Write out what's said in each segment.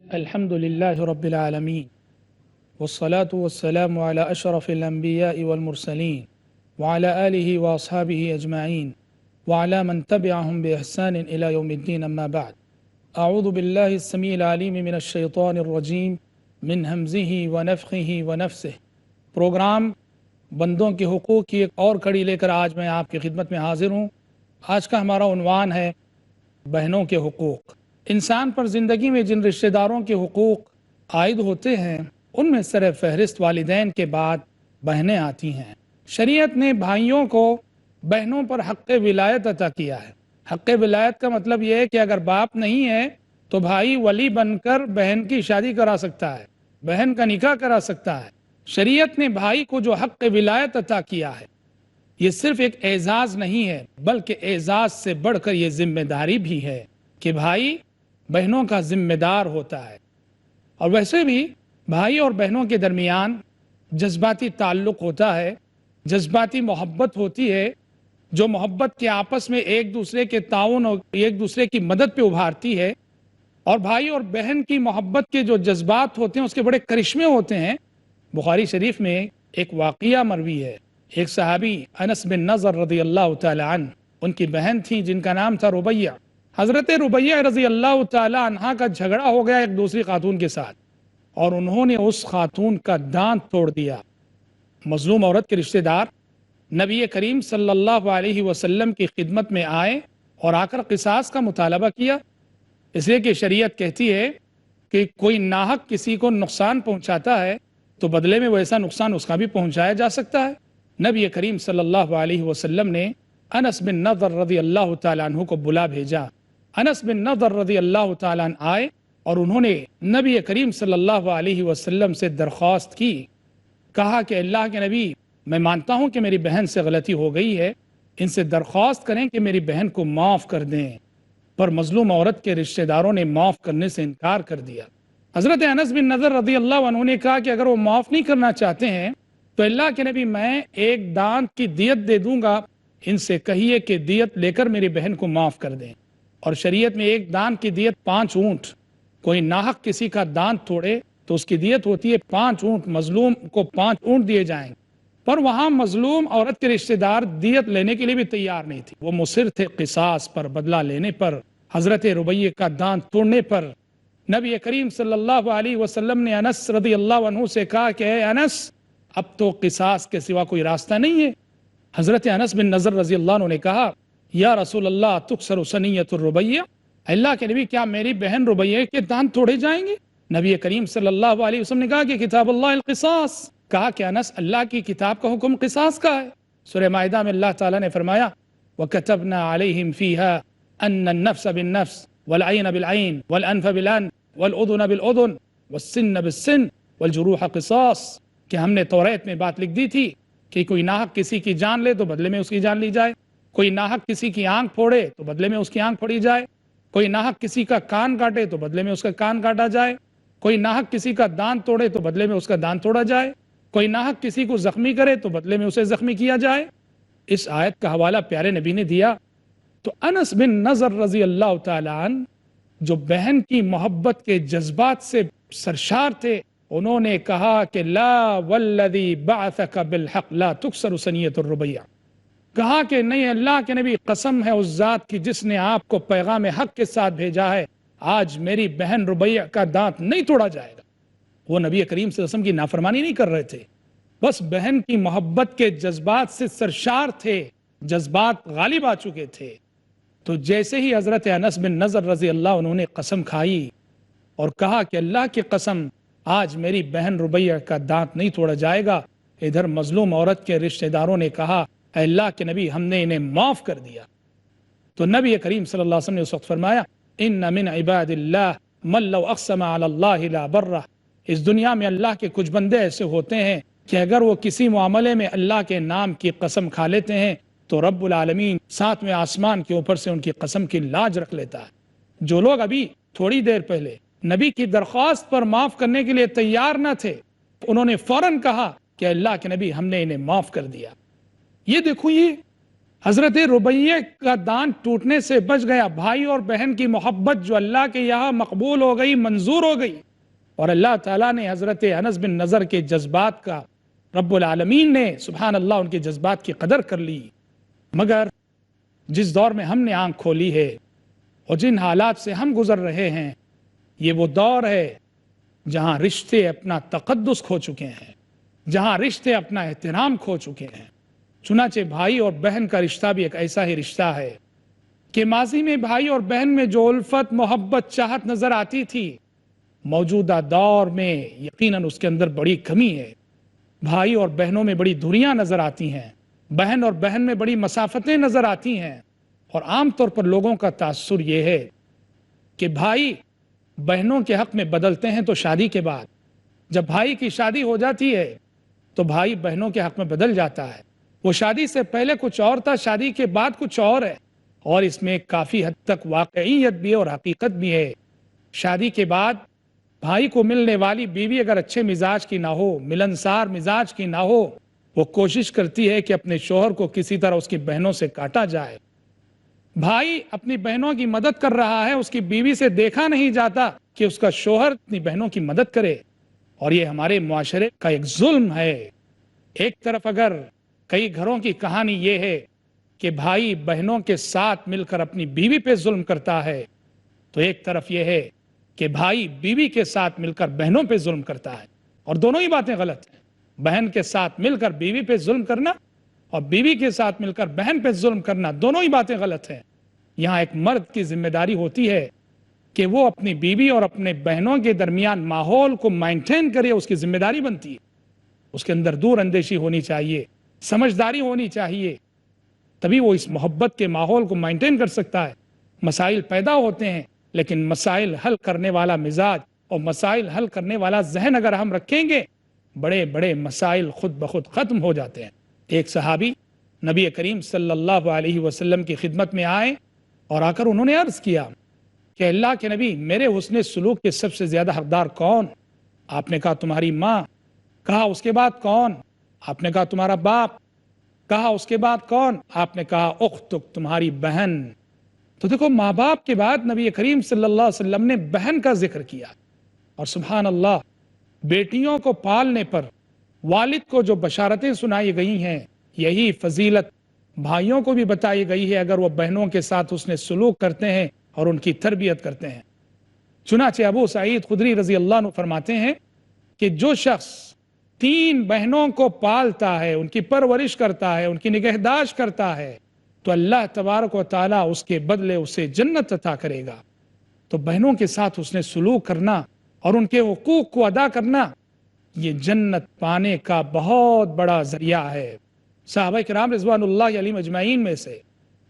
الحمد لله رب العالمين والصلاة والسلام على أشرف الأنبياء والمرسلين وعلى آله وأصحابه أجمعين وعلى من تبعهم بإحسان إلى يوم الدين أما بعد أعوذ بالله السميع العليم من الشيطان الرجيم من همزه ونفخه ونفسه پروگرام بندوں کے حقوق کی ایک اور کڑی لے کر آج میں آپ کی خدمت میں حاضر ہوں۔ آج کا ہمارا عنوان ہے بہنوں کے حقوق۔ انسان پر زندگی میں جن رشتہ داروں کے حقوق عائد ہوتے ہیں ان میں سر فہرست والدین کے بعد بہنیں آتی ہیں۔ شریعت نے بھائیوں کو بہنوں پر حق ولایت عطا کیا ہے۔ حق ولایت کا مطلب یہ ہے کہ اگر باپ نہیں ہے تو بھائی ولی بن کر بہن کی شادی کرا سکتا ہے، بہن کا نکاح کرا سکتا ہے۔ شریعت نے بھائی کو جو حق ولایت عطا کیا ہے یہ صرف ایک اعزاز نہیں ہے بلکہ اعزاز سے بڑھ کر یہ ذمہ داری بھی ہے کہ بھائی بہنوں کا ذمہ دار ہوتا ہے۔ اور ویسے بھی بھائی اور بہنوں کے درمیان جذباتی تعلق ہوتا ہے، جذباتی محبت ہوتی ہے، جو محبت کے آپس میں ایک دوسرے کے تعاون اور ایک دوسرے کی مدد پہ ابھارتی ہے۔ اور بھائی اور بہن کی محبت کے جو جذبات ہوتے ہیں اس کے بڑے کرشمے ہوتے ہیں۔ بخاری شریف میں ایک واقعہ مروی ہے، ایک صحابی انس بن نضر رضی اللہ تعالی عنہ، ان کی بہن تھی جن کا نام تھا ربیہ۔ حضرت ربیہ رضی اللہ تعالی عنہ کا جھگڑا ہو گیا ایک دوسری خاتون کے ساتھ اور انہوں نے اس خاتون کا دانت توڑ دیا۔ مظلوم عورت کے رشتہ دار نبی کریم صلی اللہ علیہ وسلم کی خدمت میں آئے اور آ کر قصاص کا مطالبہ کیا، اس لیے کہ شریعت کہتی ہے کہ کوئی ناحق کسی کو نقصان پہنچاتا ہے تو بدلے میں ویسا نقصان اس کا بھی پہنچایا جا سکتا ہے۔ نبی کریم صلی اللہ علیہ وسلم نے انس بن نضر رضی اللہ تعالیٰ عنہ کو بلا بھیجا۔ انس بن نضر رضی اللہ تعالیٰ عنہ آئے اور انہوں نے نبی کریم صلی اللہ علیہ وسلم سے درخواست کی، کہا کہ اللہ کے نبی، میں مانتا ہوں کہ میری بہن سے غلطی ہو گئی ہے، ان سے درخواست کریں کہ میری بہن کو معاف کر دیں۔ پر مظلوم عورت کے رشتہ داروں نے معاف کرنے سے انکار کر دیا۔ حضرت انس بن نضر رضی اللہ عنہ نے کہا کہ اگر وہ معاف نہیں کرنا چاہتے ہیں تو اللہ کے نبی میں ایک دانت کی دیت دے دوں گا، ان سے کہیے کہ دیت لے کر میری بہن کو معاف کر دیں۔ اور شریعت میں ایک دانت کی دیت 5 اونٹ، کوئی ناحق کسی کا دانت توڑے تو اس کی دیت ہوتی ہے 5 اونٹ، مظلوم کو 5 اونٹ دیے جائیں۔ پر وہاں مظلوم عورت کے رشتہ دار دیت لینے کے لیے بھی تیار نہیں تھی، وہ مصر تھے قصاص پر، بدلہ لینے پر، حضرت ربیہ کا دانت توڑنے پر۔ نبی کریم صلی اللہ علیہ وسلم نے انس رضی اللہ عنہ سے کہا کہ اے انس، اب تو قصاص کے سوا کوئی راستہ نہیں ہے۔ حضرت انس بن نضر رضی اللہ عنہ نے کہا یا رسول اللہ تکسر ثنیۃ الربیہ، اللہ کے نبی کیا میری بہن ربیہ کے دانت توڑے جائیں گے؟ نبی کریم صلی اللہ علیہ وسلم نے کہا کہ کتاب اللہ القصاص، کہا کہ انس اللہ کی کتاب کا حکم قصاص کا ہے۔ سورہ مائدہ میں اللہ تعالیٰ نے فرمایا وَكَتَبْنَا عَلَيْهِمْ فِيهَا أَنَّ النَّفْسَ بِالنَّفْسِ وَالْعَيْنَ بِالْعَيْنِ وَالْأَنْفَ بِالْأَنْفِ والأذن بالأذن والسن بالسن والجروح قصاص، کہ ہم نے توریت میں بات لکھ دی تھی کہ کوئی ناحق کسی کی جان لے تو بدلے میں اس کی جان لی جائے، کوئی ناحق کسی کی آنکھ پھوڑے تو بدلے میں اس کی آنکھ پھوڑی جائے، کوئی ناحق کسی کا کان کاٹے تو بدلے میں اس کا کان کاٹا جائے، کوئی ناحق کسی کا دانت توڑے تو بدلے میں اس کا دانت توڑا جائے، کوئی ناحق کسی کو زخمی کرے تو بدلے میں اسے زخمی کیا جائے۔ اس آیت کا حوالہ پیارے نبی نے دیا تو انس بن نضر رضی اللہ تعالی عنہ جو بہن کی محبت کے جذبات سے سرشار تھے، انہوں نے کہا کہ لا والذی بعثک بالحق لا تکسر ثنیۃ الربیہ، کہا کہ نہیں اللہ کے نبی، قسم ہے اس ذات کی جس نے آپ کو پیغام حق کے ساتھ بھیجا ہے، آج میری بہن ربیہ کا دانت نہیں توڑا جائے گا۔ وہ نبی کریم صلی اللہ علیہ وسلم کی نافرمانی نہیں کر رہے تھے، بس بہن کی محبت کے جذبات سے سرشار تھے، جذبات غالب آ چکے تھے۔ تو جیسے ہی حضرت انس بن نضر رضی اللہ عنہ نے قسم کھائی اور کہا کہ اللہ کی قسم آج میری بہن ربیہ کا دانت نہیں توڑا جائے گا، ادھر مظلوم عورت کے رشتہ داروں نے کہا اے اللہ کے نبی ہم نے انہیں معاف کر دیا۔ تو نبی کریم صلی اللہ علیہ وسلم نے اس وقت فرمایا ان من عباد اللہ من لو اقسم علی اللہ لا برہ، اس دنیا میں اللہ کے کچھ بندے ایسے ہوتے ہیں کہ اگر وہ کسی معاملے میں اللہ کے نام کی قسم کھا لیتے ہیں تو رب العالمین 7ویں آسمان کے اوپر سے ان کی قسم کی لاج رکھ لیتا ہے۔ جو لوگ ابھی تھوڑی دیر پہلے نبی کی درخواست پر معاف کرنے کے لیے تیار نہ تھے، انہوں نے فوراً کہا کہ اللہ کے نبی ہم نے انہیں معاف کر دیا۔ یہ دیکھو، یہ حضرت ربیہ کا دانت ٹوٹنے سے بچ گیا، بھائی اور بہن کی محبت جو اللہ کے یہاں مقبول ہو گئی، منظور ہو گئی، اور اللہ تعالیٰ نے حضرت انس بن نضر کے جذبات کا، رب العالمین نے سبحان اللہ ان کے جذبات کی قدر کر لی۔ مگر جس دور میں ہم نے آنکھ کھولی ہے اور جن حالات سے ہم گزر رہے ہیں، یہ وہ دور ہے جہاں رشتے اپنا تقدس کھو چکے ہیں، جہاں رشتے اپنا احترام کھو چکے ہیں۔ چنانچہ بھائی اور بہن کا رشتہ بھی ایک ایسا ہی رشتہ ہے کہ ماضی میں بھائی اور بہن میں جو الفت، محبت، چاہت نظر آتی تھی، موجودہ دور میں یقیناً اس کے اندر بڑی کمی ہے۔ بھائی اور بہنوں میں بڑی دوریاں نظر آتی ہیں، بہن اور بہن میں بڑی مسافتیں نظر آتی ہیں، اور عام طور پر لوگوں کا تاثر یہ ہے کہ بھائی بہنوں کے حق میں بدلتے ہیں تو شادی کے بعد، جب بھائی کی شادی ہو جاتی ہے تو بھائی بہنوں کے حق میں بدل جاتا ہے۔ وہ شادی سے پہلے کچھ اور تھا، شادی کے بعد کچھ اور ہے، اور اس میں کافی حد تک واقعیت بھی ہے اور حقیقت بھی ہے۔ شادی کے بعد بھائی کو ملنے والی بیوی اگر اچھے مزاج کی نہ ہو، ملنسار مزاج کی نہ ہو، وہ کوشش کرتی ہے کہ اپنے شوہر کو کسی طرح اس کی بہنوں سے کاٹا جائے۔ بھائی اپنی بہنوں کی مدد کر رہا ہے، اس کی بیوی سے دیکھا نہیں جاتا کہ اس کا شوہر اپنی بہنوں کی مدد کرے، اور یہ ہمارے معاشرے کا ایک ظلم ہے۔ ایک طرف اگر کئی گھروں کی کہانی یہ ہے کہ بھائی بہنوں کے ساتھ مل کر اپنی بیوی پہ ظلم کرتا ہے، تو ایک طرف یہ ہے کہ بھائی بیوی کے ساتھ مل کر بہنوں پہ ظلم کرتا ہے، اور دونوں ہی باتیں غلط ہیں۔ بہن کے ساتھ مل کر بیوی پہ ظلم کرنا اور بیوی کے ساتھ مل کر بہن پہ ظلم کرنا، دونوں ہی باتیں غلط ہیں۔ یہاں ایک مرد کی ذمہ داری ہوتی ہے کہ وہ اپنی بیوی اور اپنے بہنوں کے درمیان ماحول کو مینٹین کرے، اس کی ذمہ داری بنتی ہے۔ اس کے اندر دور اندیشی ہونی چاہیے، سمجھداری ہونی چاہیے، تبھی وہ اس محبت کے ماحول کو مینٹین کر سکتا ہے۔ مسائل پیدا ہوتے ہیں، لیکن مسائل حل کرنے والا مزاج اور مسائل حل کرنے والا ذہن اگر ہم رکھیں گے، بڑے بڑے مسائل خود بخود ختم ہو جاتے ہیں۔ ایک صحابی نبی کریم صلی اللہ علیہ وسلم کی خدمت میں آئے اور آ کر انہوں نے عرض کیا کہ اللہ کے نبی، میرے حسن سلوک کے سب سے زیادہ حقدار کون؟ آپ نے کہا تمہاری ماں۔ کہا اس کے بعد کون؟ آپ نے کہا تمہارا باپ۔ کہا اس کے بعد کون؟ آپ نے کہا اختک، تمہاری بہن۔ تو دیکھو، ماں باپ کے بعد نبی کریم صلی اللہ علیہ وسلم نے بہن کا ذکر کیا، اور سبحان اللہ، بیٹیوں کو پالنے پر والد کو جو بشارتیں سنائی گئی ہیں، یہی فضیلت بھائیوں کو بھی بتائی گئی ہے اگر وہ بہنوں کے ساتھ حسن سلوک کرتے ہیں اور ان کی تربیت کرتے ہیں۔ چنانچہ ابو سعید خدری رضی اللہ عنہ فرماتے ہیں کہ جو شخص 3 بہنوں کو پالتا ہے، ان کی پرورش کرتا ہے، ان کی نگہداشت کرتا ہے، تو اللہ تبارک و تعالیٰ اس کے بدلے اسے جنت عطا کرے گا۔ تو بہنوں کے ساتھ حسن سلوک کرنا اور ان کے حقوق کو ادا کرنا، یہ جنت پانے کا بہت بڑا ذریعہ ہے۔ صحابہ کرام رضوان اللہ علیہم اجمعین میں سے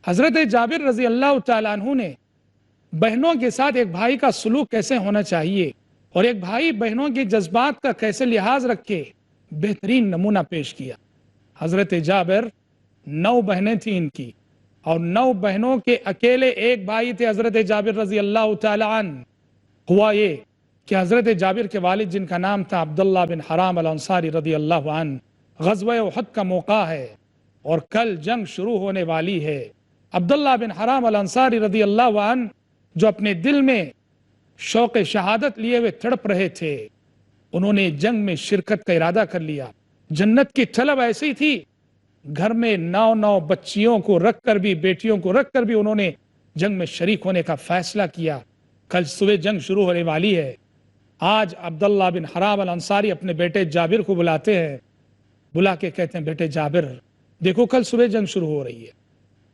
حضرت جابر رضی اللہ تعالیٰ عنہ نے بہنوں کے ساتھ ایک بھائی کا سلوک کیسے ہونا چاہیے اور ایک بھائی بہنوں کے جذبات کا کیسے لحاظ رکھے، بہترین نمونہ پیش کیا۔ حضرت جابر 9 بہنیں تھیں ان کی، اور 9 بہنوں کے اکیلے ایک بھائی تھے حضرت جابر رضی اللہ تعالیٰ عنہ۔ ہوا یہ کہ حضرت جابر کے والد جن کا نام تھا عبداللہ بن حرام الانصاری رضی اللہ عنہ، غزوہ احد کا موقع ہے اور کل جنگ شروع ہونے والی ہے۔ عبداللہ بن حرام الانصاری رضی اللہ عنہ جو اپنے دل میں شوق شہادت لیے ہوئے تڑپ رہے تھے، انہوں نے جنگ میں شرکت کا ارادہ کر لیا۔ جنت کی طلب ایسی تھی، گھر میں 9 بچیوں کو رکھ کر بھی، بیٹیوں کو رکھ کر بھی انہوں نے جنگ میں شریک ہونے کا فیصلہ کیا۔ کل صبح جنگ شروع ہونے والی ہے۔ آج عبداللہ بن حرام الانصاری اپنے بیٹے جابر کو بلاتے ہیں، بلا کے کہتے ہیں بیٹے جابر، دیکھو کل صبح جنگ شروع ہو رہی ہے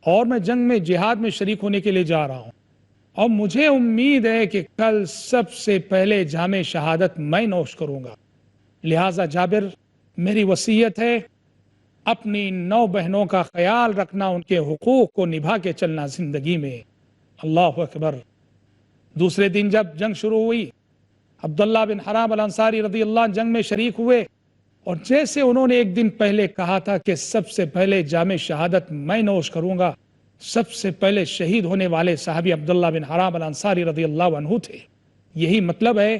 اور میں جنگ میں جہاد میں شریک ہونے کے لیے جا رہا ہوں، اور مجھے امید ہے کہ کل سب سے پہلے جام شہادت میں نوش کروں گا، لہٰذا جابر میری وصیت ہے اپنی 9 بہنوں کا خیال رکھنا، ان کے حقوق کو نبھا کے چلنا زندگی میں۔ اللہ اکبر۔ دوسرے دن جب جنگ شروع ہوئی، عبداللہ بن حرام الانصاری رضی اللہ عنہ جنگ میں شریک ہوئے، اور جیسے انہوں نے ایک دن پہلے کہا تھا کہ سب سے پہلے جام شہادت میں نوش کروں گا، سب سے پہلے شہید ہونے والے صحابی عبداللہ بن حرام الانصاری رضی اللہ عنہ تھے۔ یہی مطلب ہے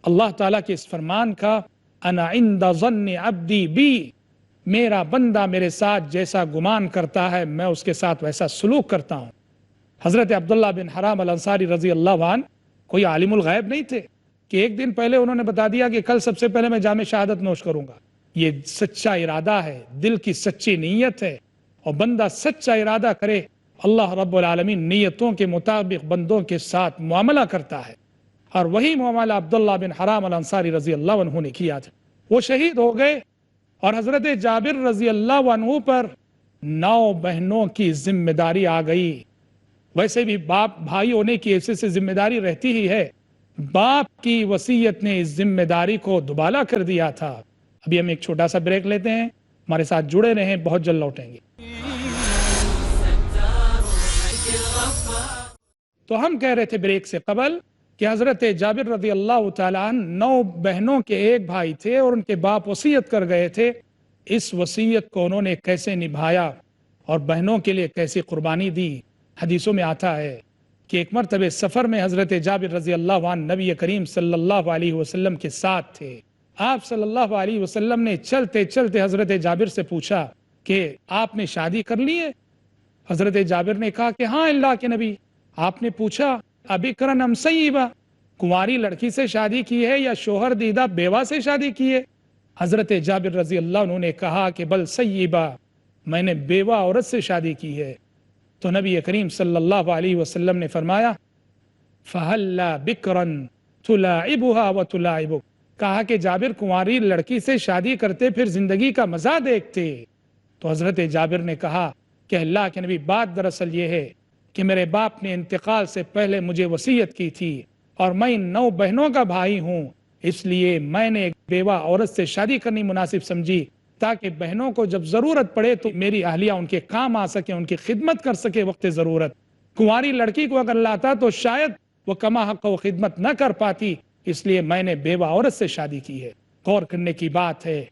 اللہ تعالیٰ کے اس فرمان کا، انا عند ظن عبدی بی، میرا بندہ میرے ساتھ جیسا گمان کرتا ہے میں اس کے ساتھ ویسا سلوک کرتا ہوں۔ حضرت عبداللہ بن حرام الانصاری رضی اللہ عنہ کوئی عالم الغیب نہیں تھے کہ ایک دن پہلے انہوں نے بتا دیا کہ کل سب سے پہلے میں جام شہادت نوش کروں گا۔ یہ سچا ارادہ ہے، دل کی سچی نیت ہے، اور بندہ سچا ارادہ کرے اللہ رب العالمین نیتوں کے مطابق بندوں کے ساتھ معاملہ کرتا ہے، اور وہی معاملہ عبداللہ بن حرام الانصاری رضی اللہ عنہ نے کیا تھا۔ وہ شہید ہو گئے اور حضرت جابر رضی اللہ عنہ پر 9 بہنوں کی ذمہ داری آ گئی۔ ویسے بھی باپ بھائی ہونے کی حیثیت سے ذمہ داری رہتی ہی ہے، باپ کی وصیت نے اس ذمہ داری کو دوبالا کر دیا تھا۔ ابھی ہم ایک چھوٹا سا بریک لیتے ہیں، ہمارے ساتھ جڑے رہیں، بہت جلد لوٹیں گے۔ تو ہم کہہ رہے تھے بریک سے قبل کہ حضرت جابر رضی اللہ تعالیٰ عنہ 9 بہنوں کے ایک بھائی تھے اور ان کے باپ وصیت کر گئے تھے۔ اس وصیت کو انہوں نے کیسے نبھایا اور بہنوں کے لیے کیسی قربانی دی۔ حدیثوں میں آتا ہے کہ ایک مرتبہ سفر میں حضرت جابر رضی اللہ عنہ نبی کریم صلی اللہ علیہ وسلم کے ساتھ تھے۔ آپ صلی اللہ علیہ وسلم نے چلتے چلتے حضرت جابر سے پوچھا کہ آپ نے شادی کر لی ہے؟ حضرت جابر نے کہا کہ ہاں اللہ کے نبی۔ آپ نے پوچھا ابکرن ام سیبہ، کنواری لڑکی سے شادی کی ہے یا شوہر دیدہ بیوہ سے شادی کی ہے؟ حضرت جابر رضی اللہ عنہ نے کہا کہ بل سیبہ، میں نے بیوہ عورت سے شادی کی ہے۔ تو نبی کریم صلی اللہ علیہ وسلم نے فرمایا فَهَلَّا بِكْرًا تُلَاعِبُهَا وَتُلَاعِبُكَ، کہا کہ جابر کنواری لڑکی سے شادی کرتے پھر زندگی کا مزہ دیکھتے۔ تو حضرت جابر نے کہا کہ اللہ کے نبی بات دراصل یہ ہے کہ میرے باپ نے انتقال سے پہلے مجھے وصیت کی تھی اور میں ان 9 بہنوں کا بھائی ہوں، اس لیے میں نے ایک بیوہ عورت سے شادی کرنی مناسب سمجھی تاکہ بہنوں کو جب ضرورت پڑے تو میری اہلیہ ان کے کام آ سکے، ان کی خدمت کر سکے وقت ضرورت۔ کنواری لڑکی کو اگر لاتا تو شاید وہ کما حق و خدمت نہ کر پاتی، اس لیے میں نے بیوہ عورت سے شادی کی ہے۔ غور کرنے کی بات ہے،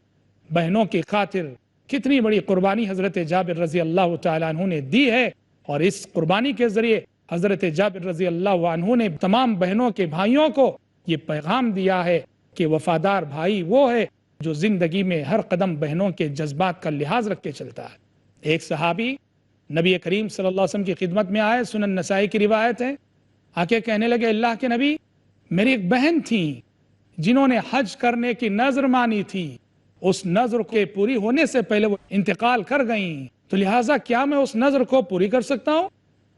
بہنوں کی خاطر کتنی بڑی قربانی حضرت جابر رضی اللہ تعالیٰ عنہ نے دی ہے، اور اس قربانی کے ذریعے حضرت جابر رضی اللہ عنہ نے تمام بہنوں کے بھائیوں کو یہ پیغام دیا ہے کہ وفادار بھائی وہ ہے جو زندگی میں ہر قدم بہنوں کے جذبات کا لحاظ رکھ کے چلتا ہے۔ ایک صحابی نبی کریم صلی اللہ علیہ وسلم کی خدمت میں آئے، سنن نسائی کی روایت ہے، آ کے کہنے لگے اللہ کے نبی، میری ایک بہن تھی جنہوں نے حج کرنے کی نذر مانی تھی، اس نذر کے پوری ہونے سے پہلے وہ انتقال کر گئیں، تو لہٰذا کیا میں اس نذر کو پوری کر سکتا ہوں؟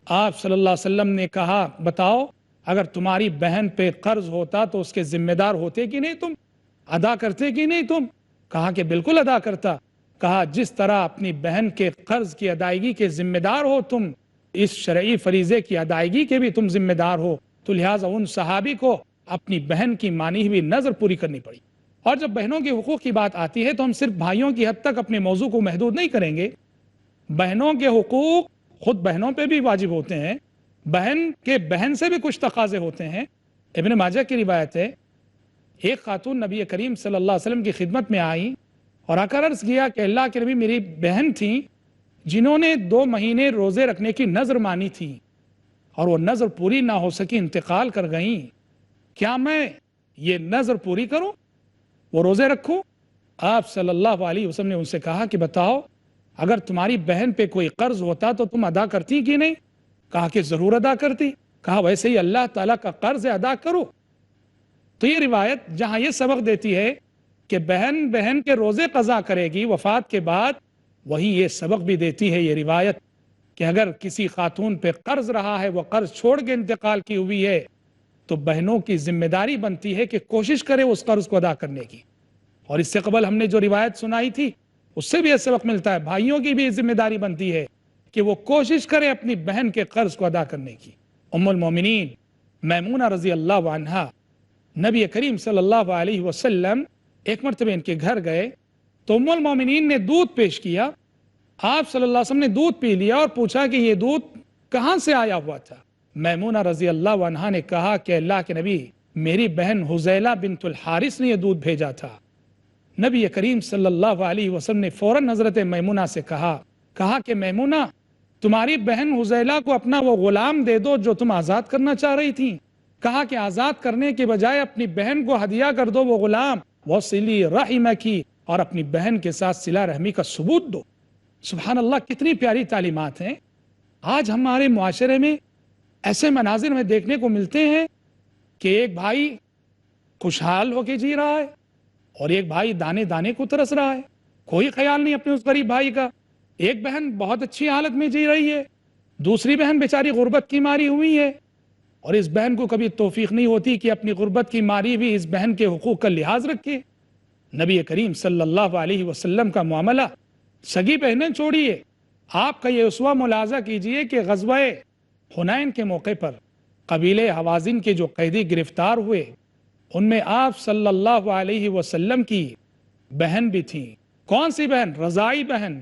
آپ صلی اللہ علیہ وسلم نے کہا بتاؤ، اگر تمہاری بہن پہ قرض ہوتا تو اس کے ذمہ دار ہوتے کہ نہیں تم؟ ادا کرتے کہ نہیں تم؟ کہا کہ بالکل ادا کرتا۔ کہا جس طرح اپنی بہن کے قرض کی ادائیگی کے ذمہ دار ہو تم، اس شرعی فریضے کی ادائیگی کے بھی تم ذمہ دار ہو، تو لہٰذا ان صحابی کو اپنی بہن کی مانی ہوئی نذر پوری کرنی پڑی۔ اور جب بہنوں کے حقوق کی بات آتی ہے تو ہم صرف بھائیوں کی حد تک اپنے موضوع کو محدود نہیں کریں گے، بہنوں کے حقوق خود بہنوں پہ بھی واجب ہوتے ہیں، بہن کے بہن سے بھی کچھ تقاضے ہوتے ہیں۔ ابن ماجہ کی روایت ہے، ایک خاتون نبی کریم صلی اللہ علیہ وسلم کی خدمت میں آئی اور آ کر عرض کیا کہ اللہ کے نبی، میری بہن تھیں جنہوں نے 2 مہینے روزے رکھنے کی نذر مانی تھی اور وہ نذر پوری نہ ہو سکی، انتقال کر گئیں، کیا میں یہ نذر پوری کروں، وہ روزے رکھوں؟ آپ صلی اللہ علیہ وسلم نے ان سے کہا کہ بتاؤ، اگر تمہاری بہن پہ کوئی قرض ہوتا تو تم ادا کرتی کہ نہیں؟ کہا کہ ضرور ادا کرتی۔ کہا ویسے ہی اللہ تعالیٰ کا قرض ادا کرو۔ تو یہ روایت جہاں یہ سبق دیتی ہے کہ بہن بہن کے روزے قضا کرے گی وفات کے بعد، وہی یہ سبق بھی دیتی ہے یہ روایت کہ اگر کسی خاتون پہ قرض رہا ہے، وہ قرض چھوڑ کے انتقال کی ہوئی ہے، تو بہنوں کی ذمہ داری بنتی ہے کہ کوشش کرے اس قرض کو ادا کرنے کی۔ اور اس سے قبل ہم نے جو روایت سنائی تھی اس سے بھی یہ سبق ملتا ہے، بھائیوں کی بھی ذمہ داری بنتی ہے کہ وہ کوشش کرے اپنی بہن کے قرض کو ادا کرنے کی۔ ام المومنین میمونہ رضی اللہ عنہا، نبی کریم صلی اللہ علیہ وسلم ایک مرتبہ ان کے گھر گئے تو ام المومنین نے دودھ پیش کیا، آپ صلی اللہ علیہ وسلم نے دودھ پی لیا اور پوچھا کہ یہ دودھ کہاں سے آیا ہوا تھا؟ میمونہ رضی اللہ عنہا نے کہا کہ اللہ کے نبی، میری بہن حزیلہ بنت الحارث نے یہ دودھ بھیجا تھا۔ نبی کریم صلی اللہ علیہ وسلم نے فوراً حضرت میمونہ سے کہا کہ میمونہ، تمہاری بہن حزیلہ کو اپنا وہ غلام دے دو جو تم آزاد کرنا چاہ رہی تھی۔ کہا کہ آزاد کرنے کے بجائے اپنی بہن کو ہدیہ کر دو وہ غلام، وصلی رحمکی، اور اپنی بہن کے ساتھ صلہ رحمی کا ثبوت دو۔ سبحان اللہ، کتنی پیاری تعلیمات ہیں۔ آج ہمارے معاشرے میں ایسے مناظر میں دیکھنے کو ملتے ہیں کہ ایک بھائی خوشحال ہو کے جی رہا ہے اور ایک بھائی دانے دانے کو ترس رہا ہے، کوئی خیال نہیں اپنے اس غریب بھائی کا۔ ایک بہن بہت اچھی حالت میں جی رہی ہے، دوسری بہن بیچاری غربت کی ماری ہوئی ہے، اور اس بہن کو کبھی توفیق نہیں ہوتی کہ اپنی غربت کی ماری بھی اس بہن کے حقوق کا لحاظ رکھے۔ نبی کریم صلی اللہ علیہ وسلم کا معاملہ سگی بہنیں چھوڑیے، آپ کا یہ اسوہ ملاحظہ کیجئے کہ غزوہ حنین کے موقع پر قبیلے حوازن کے جو قیدی گرفتار ہوئے، ان میں آپ صلی اللہ علیہ وسلم کی بہن بھی تھیں۔ کون سی بہن؟ رضائی بہن،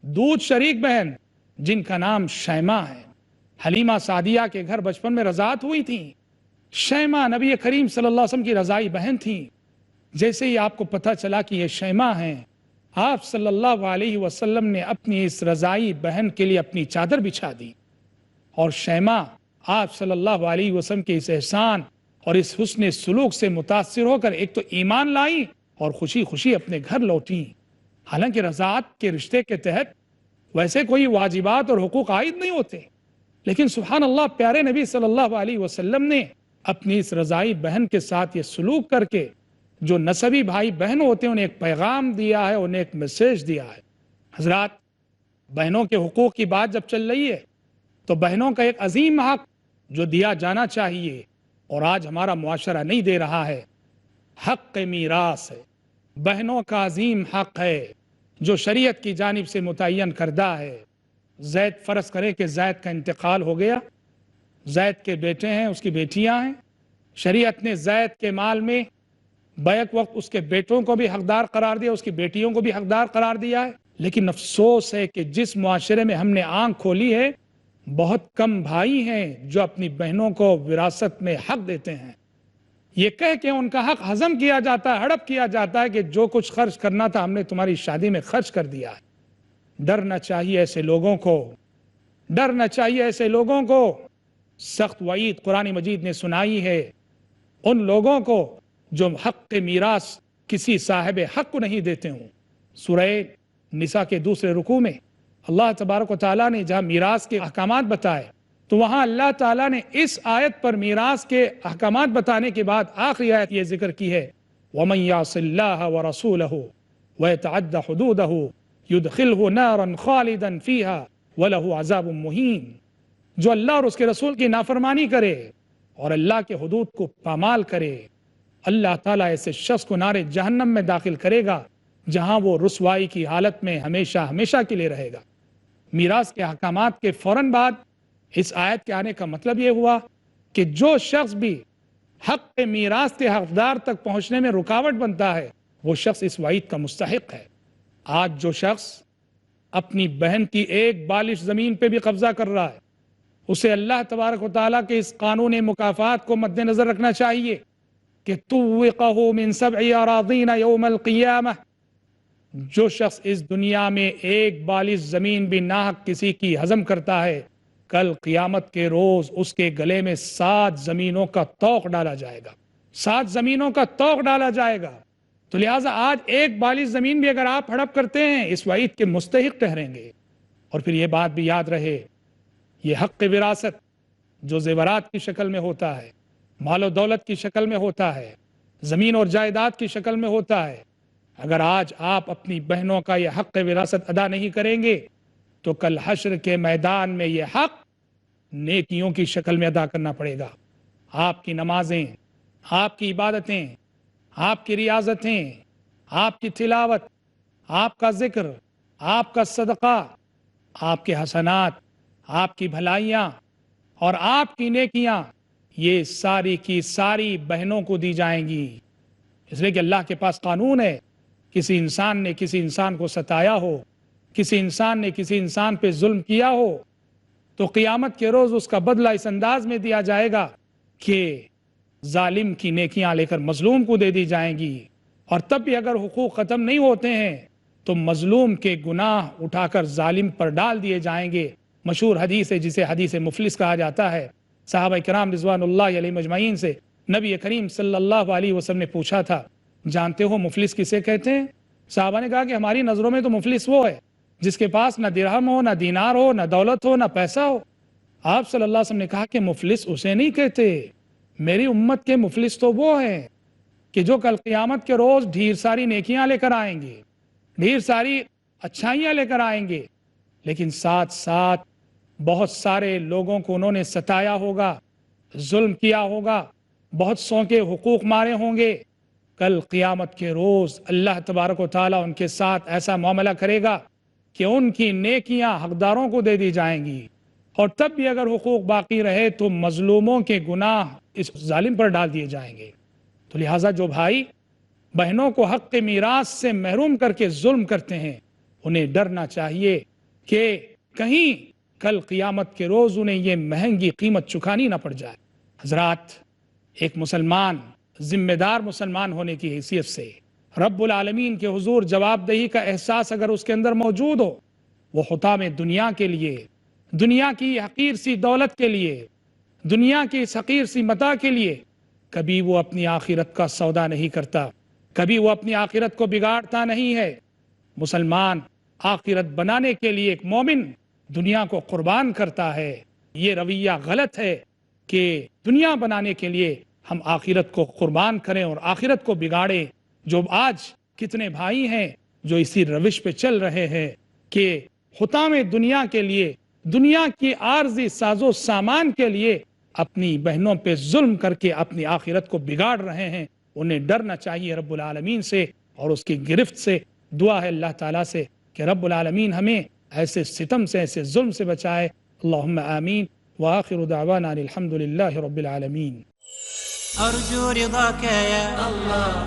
دودھ شریک بہن، جن کا نام شیمہ ہے۔ حلیمہ سعدیہ کے گھر بچپن میں رضاعت ہوئی تھیں۔ شیمہ نبی کریم صلی اللہ علیہ وسلم کی رضائی بہن تھیں۔ جیسے ہی آپ کو پتہ چلا کہ یہ شیمہ ہیں، آپ صلی اللہ علیہ وسلم نے اپنی اس رضائی بہن کے لیے اپنی چادر بچھا دی، اور شیمہ آپ صلی اللہ علیہ وسلم کے اس احسان اور اس حسن سلوک سے متاثر ہو کر ایک تو ایمان لائی اور خوشی خوشی اپنے گھر لوٹیں۔ حالانکہ رضاعت کے رشتے کے تحت ویسے کوئی واجبات اور حقوق عائد نہیں ہوتے، لیکن سبحان اللہ، پیارے نبی صلی اللہ علیہ وسلم نے اپنی اس رضائی بہن کے ساتھ یہ سلوک کر کے جو نسبی بھائی بہن ہوتے ہیں انہیں ایک پیغام دیا ہے، انہیں ایک میسیج دیا ہے۔ حضرات، بہنوں کے حقوق کی بات جب چل رہی ہے تو بہنوں کا ایک عظیم حق جو دیا جانا چاہیے اور آج ہمارا معاشرہ نہیں دے رہا ہے، حق میراث ہے۔ بہنوں کا عظیم حق ہے جو شریعت کی جانب سے متعین کردہ ہے۔ زید، فرض کریں کہ زید کا انتقال ہو گیا، زید کے بیٹے ہیں، اس کی بیٹیاں ہیں، شریعت نے زید کے مال میں بیک وقت اس کے بیٹوں کو بھی حقدار قرار دیا، اس کی بیٹیوں کو بھی حقدار قرار دیا ہے۔ لیکن افسوس ہے کہ جس معاشرے میں ہم نے آنکھ کھولی ہے، بہت کم بھائی ہیں جو اپنی بہنوں کو وراثت میں حق دیتے ہیں۔ یہ کہہ کے ان کا حق ہضم کیا جاتا ہے، ہڑپ کیا جاتا ہے کہ جو کچھ خرچ کرنا تھا ہم نے تمہاری شادی میں خرچ کر دیا ہے۔ ڈرنا چاہیے ایسے لوگوں کو، ڈرنا چاہیے ایسے لوگوں کو۔ سخت وعید قرآن مجید نے سنائی ہے ان لوگوں کو جو حق میراث کسی صاحب حق کو نہیں دیتے ہوں۔ سورہ نساء کے دوسرے رکوع میں اللہ تبارک و تعالیٰ نے جہاں میراث کے احکامات بتائے تو وہاں اللہ تعالیٰ نے اس آیت پر میراث کے احکامات بتانے کے بعد آخری آیت یہ ذکر کی ہے، وَمَن يَعْصِ اللَّهَ وَرَسُولَهُ وَيَتَعَدَّ حُدُودَهُ يُدْخِلْهُ نَارًا خَالِدًا فِيهَا وَلَهُ عَذَابٌ مُهِينٌ۔ جو اللہ اور اس کے رسول کی نافرمانی کرے اور اللہ کے حدود کو پامال کرے، اللہ تعالیٰ ایسے شخص کو نار جہنم میں داخل کرے گا جہاں وہ رسوائی کی حالت میں ہمیشہ ہمیشہ کے لیے رہے گا۔ میراث کے احکامات کے فوراً بعد اس آیت کے آنے کا مطلب یہ ہوا کہ جو شخص بھی حق میراث کے حقدار تک پہنچنے میں رکاوٹ بنتا ہے وہ شخص اس وعید کا مستحق ہے۔ آج جو شخص اپنی بہن کی ایک بالش زمین پہ بھی قبضہ کر رہا ہے، اسے اللہ تبارک و تعالیٰ کے اس قانون مکافات کو مد نظر رکھنا چاہیے کہ طوقہ من 7 اراضین یوم القیامہ۔ جو شخص اس دنیا میں ایک بالش زمین بھی ناحق کسی کی ہضم کرتا ہے، کل قیامت کے روز اس کے گلے میں 7 زمینوں کا طوق ڈالا جائے گا، 7 زمینوں کا طوق ڈالا جائے گا۔ تو لہٰذا آج ایک بالش زمین بھی اگر آپ ہڑپ کرتے ہیں اس وعید کے مستحق ٹھہریں گے۔ اور پھر یہ بات بھی یاد رہے، یہ حق وراثت جو زیورات کی شکل میں ہوتا ہے، مال و دولت کی شکل میں ہوتا ہے، زمین اور جائیداد کی شکل میں ہوتا ہے، اگر آج آپ اپنی بہنوں کا یہ حق وراثت ادا نہیں کریں گے تو کل حشر کے میدان میں یہ حق نیکیوں کی شکل میں ادا کرنا پڑے گا۔ آپ کی نمازیں، آپ کی عبادتیں، آپ کی ریاضتیں، آپ کی تلاوت، آپ کا ذکر، آپ کا صدقہ، آپ کے حسنات، آپ کی بھلائیاں اور آپ کی نیکیاں، یہ ساری کی ساری بہنوں کو دی جائیں گی۔ اس لیے کہ اللہ کے پاس قانون ہے، کسی انسان نے کسی انسان کو ستایا ہو، کسی انسان نے کسی انسان پہ ظلم کیا ہو تو قیامت کے روز اس کا بدلہ اس انداز میں دیا جائے گا کہ ظالم کی نیکیاں لے کر مظلوم کو دے دی جائیں گی، اور تب بھی اگر حقوق ختم نہیں ہوتے ہیں تو مظلوم کے گناہ اٹھا کر ظالم پر ڈال دیے جائیں گے۔ مشہور حدیث ہے جسے حدیث مفلس کہا جاتا ہے، صحابہ کرام رضوان اللہ علیہ مجمعین سے نبی کریم صلی اللہ علیہ وسلم نے پوچھا تھا، جانتے ہو مفلس کسے کہتے ہیں؟ صحابہ نے کہا کہ ہماری نظروں میں تو مفلس وہ ہے جس کے پاس نہ درہم ہو، نہ دینار ہو، نہ دولت ہو، نہ پیسہ ہو۔ آپ صلی اللہ علیہ وسلم نے کہا کہ مفلس اسے نہیں کہتے، میری امت کے مفلس تو وہ ہیں کہ جو کل قیامت کے روز ڈھیر ساری نیکیاں لے کر آئیں گے، ڈھیر ساری اچھائیاں لے کر آئیں گے، لیکن ساتھ ساتھ بہت سارے لوگوں کو انہوں نے ستایا ہوگا، ظلم کیا ہوگا، بہت سو کے حقوق مارے ہوں گے۔ کل قیامت کے روز اللہ تبارک و تعالیٰ ان کے ساتھ ایسا معاملہ کرے گا کہ ان کی نیکیاں حقداروں کو دے دی جائیں گی، اور تب بھی اگر حقوق باقی رہے تو مظلوموں کے گناہ اس ظالم پر ڈال دیے جائیں گے۔ تو لہٰذا جو بھائی بہنوں کو حق میراث سے محروم کر کے ظلم کرتے ہیں، انہیں ڈرنا چاہیے کہ کہیں کل قیامت کے روز انہیں یہ مہنگی قیمت چکانی نہ پڑ جائے۔ حضرات، ایک مسلمان ذمہ دار مسلمان ہونے کی حیثیت سے رب العالمین کے حضور جواب دہی کا احساس اگر اس کے اندر موجود ہو، وہ حطام دنیا کے لیے، دنیا کی حقیر سی دولت کے لیے، دنیا کی اس حقیر سی متاع کے لیے کبھی وہ اپنی آخرت کا سودا نہیں کرتا، کبھی وہ اپنی آخرت کو بگاڑتا نہیں ہے۔ مسلمان آخرت بنانے کے لیے، ایک مومن دنیا کو قربان کرتا ہے۔ یہ رویہ غلط ہے کہ دنیا بنانے کے لیے ہم آخرت کو قربان کریں اور آخرت کو بگاڑیں۔ جو آج کتنے بھائی ہیں جو اسی روش پہ چل رہے ہیں کہ حطام دنیا کے لیے، دنیا کی عارضی ساز و سامان کے لیے اپنی بہنوں پہ ظلم کر کے اپنی آخرت کو بگاڑ رہے ہیں۔ انہیں ڈرنا چاہیے رب العالمین سے اور اس کی گرفت سے۔ دعا ہے اللہ تعالیٰ سے کہ رب العالمین ہمیں ایسے ستم سے، ایسے ظلم سے بچائے۔ اللہم آمین، وآخر دعوانا الحمد للہ رب العالمین۔ أرجو رضاك يا الله